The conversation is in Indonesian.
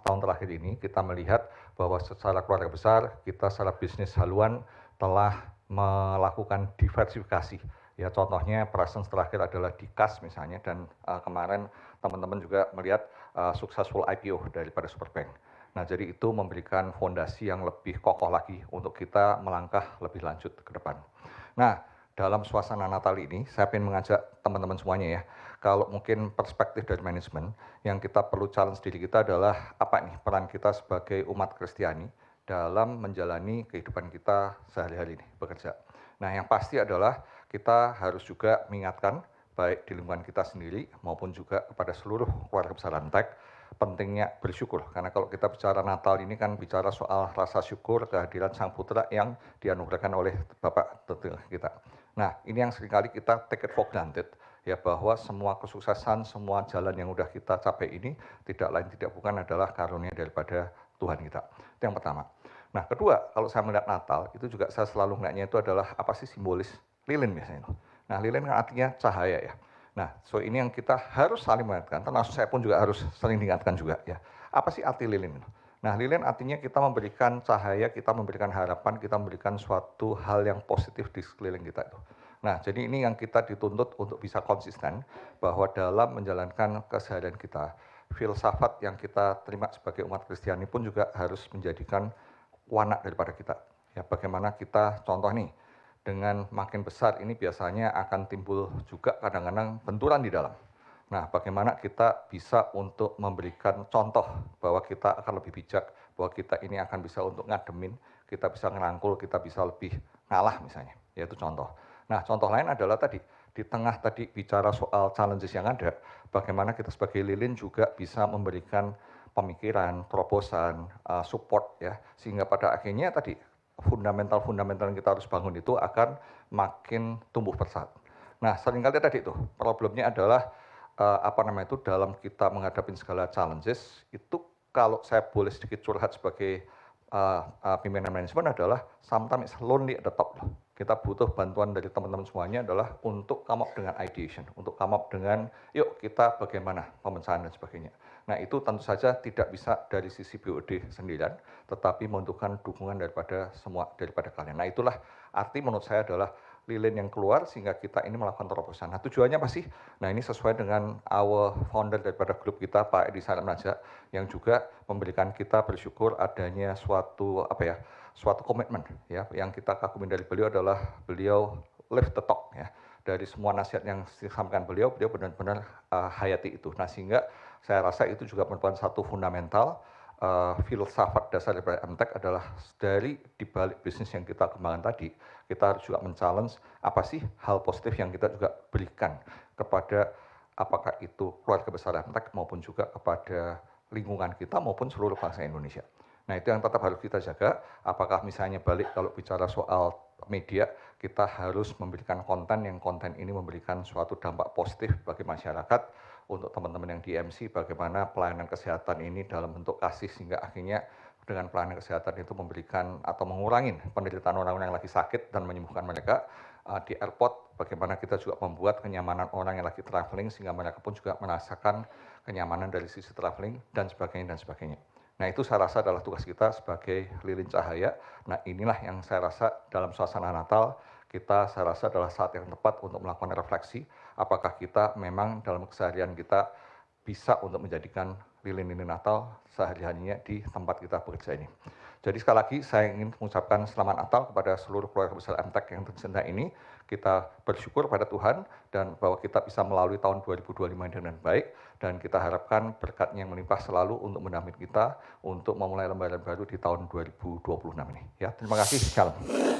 tahun terakhir ini kita melihat bahwa secara keluarga besar, kita secara bisnis haluan telah melakukan diversifikasi. Ya, contohnya presence terakhir adalah di KAS misalnya, dan kemarin teman-teman juga melihat successful IPO daripada Superbank. Nah, jadi itu memberikan fondasi yang lebih kokoh lagi untuk kita melangkah lebih lanjut ke depan. Nah, dalam suasana Natal ini, saya ingin mengajak teman-teman semuanya ya, kalau mungkin perspektif dari manajemen, yang kita perlu challenge diri kita adalah apa nih peran kita sebagai umat Kristiani dalam menjalani kehidupan kita sehari-hari ini, bekerja. Nah, yang pasti adalah kita harus juga mengingatkan, baik di lingkungan kita sendiri maupun juga kepada seluruh keluarga besar Antek, pentingnya bersyukur. Karena kalau kita bicara Natal ini kan bicara soal rasa syukur kehadiran Sang Putra yang dianugerahkan oleh Bapak tentu kita. Nah, ini yang seringkali kita take it for granted, ya, bahwa semua kesuksesan, semua jalan yang udah kita capai ini tidak lain tidak bukan adalah karunia daripada Tuhan kita. Itu yang pertama. Nah, kedua, kalau saya melihat Natal, itu juga saya selalu melihatnya itu adalah apa sih simbolis lilin biasanya. Nah, lilin kan artinya cahaya ya. Nah, so ini yang kita harus saling mengingatkan, termasuk saya pun juga harus sering diingatkan juga ya. Apa sih arti lilin? Nah, lilin artinya kita memberikan cahaya, kita memberikan harapan, kita memberikan suatu hal yang positif di sekeliling kita itu. Nah, jadi ini yang kita dituntut untuk bisa konsisten, bahwa dalam menjalankan keseharian kita, filsafat yang kita terima sebagai umat Kristiani pun juga harus menjadikan warna daripada kita. Ya, bagaimana kita, contoh nih, dengan makin besar ini biasanya akan timbul juga kadang-kadang benturan di dalam. Nah, bagaimana kita bisa untuk memberikan contoh bahwa kita akan lebih bijak, bahwa kita ini akan bisa untuk ngademin, kita bisa ngerangkul, kita bisa lebih ngalah misalnya, yaitu contoh. Nah, contoh lain adalah tadi, di tengah tadi bicara soal challenges yang ada, bagaimana kita sebagai lilin juga bisa memberikan pemikiran, terobosan, support ya, sehingga pada akhirnya tadi fundamental-fundamental yang kita harus bangun itu akan makin tumbuh pesat. Nah, seringkali tadi itu problemnya adalah itu dalam kita menghadapi segala challenges itu, kalau saya boleh sedikit curhat sebagai pimpinan manajemen, adalah sometimes it's lonely at the top. Kita butuh bantuan dari teman-teman semuanya adalah untuk come up dengan ideation, untuk come up dengan yuk kita bagaimana pemecahan dan sebagainya. Nah, itu tentu saja tidak bisa dari sisi BOD sendirian, tetapi membutuhkan dukungan daripada kalian. Nah, itulah arti menurut saya adalah lilin yang keluar sehingga kita ini melakukan terobosan. Nah, tujuannya apa sih? Nah, ini sesuai dengan our founder daripada grup kita, Pak Edi Salamnaja, yang juga memberikan kita bersyukur adanya suatu komitmen ya, yang kita kagumin dari beliau adalah beliau live the talk ya. Dari semua nasihat yang disampaikan beliau benar-benar hayati itu. Nah, sehingga saya rasa itu juga merupakan satu fundamental filsafat dasar daripada Antek adalah dari dibalik bisnis yang kita kembangkan tadi, kita harus juga men-challenge apa sih hal positif yang kita juga berikan kepada apakah itu keluarga besar Antek maupun juga kepada lingkungan kita maupun seluruh bangsa Indonesia. Nah, itu yang tetap harus kita jaga. Apakah misalnya balik kalau bicara soal media, kita harus memberikan konten yang konten ini memberikan suatu dampak positif bagi masyarakat. Untuk teman-teman yang di MC, bagaimana pelayanan kesehatan ini dalam bentuk kasih, sehingga akhirnya dengan pelayanan kesehatan itu memberikan atau mengurangi penderitaan orang-orang yang lagi sakit dan menyembuhkan mereka. Di airport, bagaimana kita juga membuat kenyamanan orang yang lagi traveling, sehingga mereka pun juga merasakan kenyamanan dari sisi traveling, dan sebagainya, dan sebagainya. Nah, itu saya rasa adalah tugas kita sebagai lilin cahaya. Nah, inilah yang saya rasa dalam suasana Natal, saya rasa adalah saat yang tepat untuk melakukan refleksi, apakah kita memang dalam keseharian kita bisa untuk menjadikan lilin-lilin Natal sehari-harinya di tempat kita bekerja ini. Jadi sekali lagi saya ingin mengucapkan selamat Natal kepada seluruh keluarga besar Antek yang tercinta ini. Kita bersyukur pada Tuhan dan bahwa kita bisa melalui tahun 2025 dengan baik, dan kita harapkan berkatnya yang melimpah selalu untuk mendampingi kita untuk memulai lembaran baru di tahun 2026 ini. Ya, terima kasih. Shalom.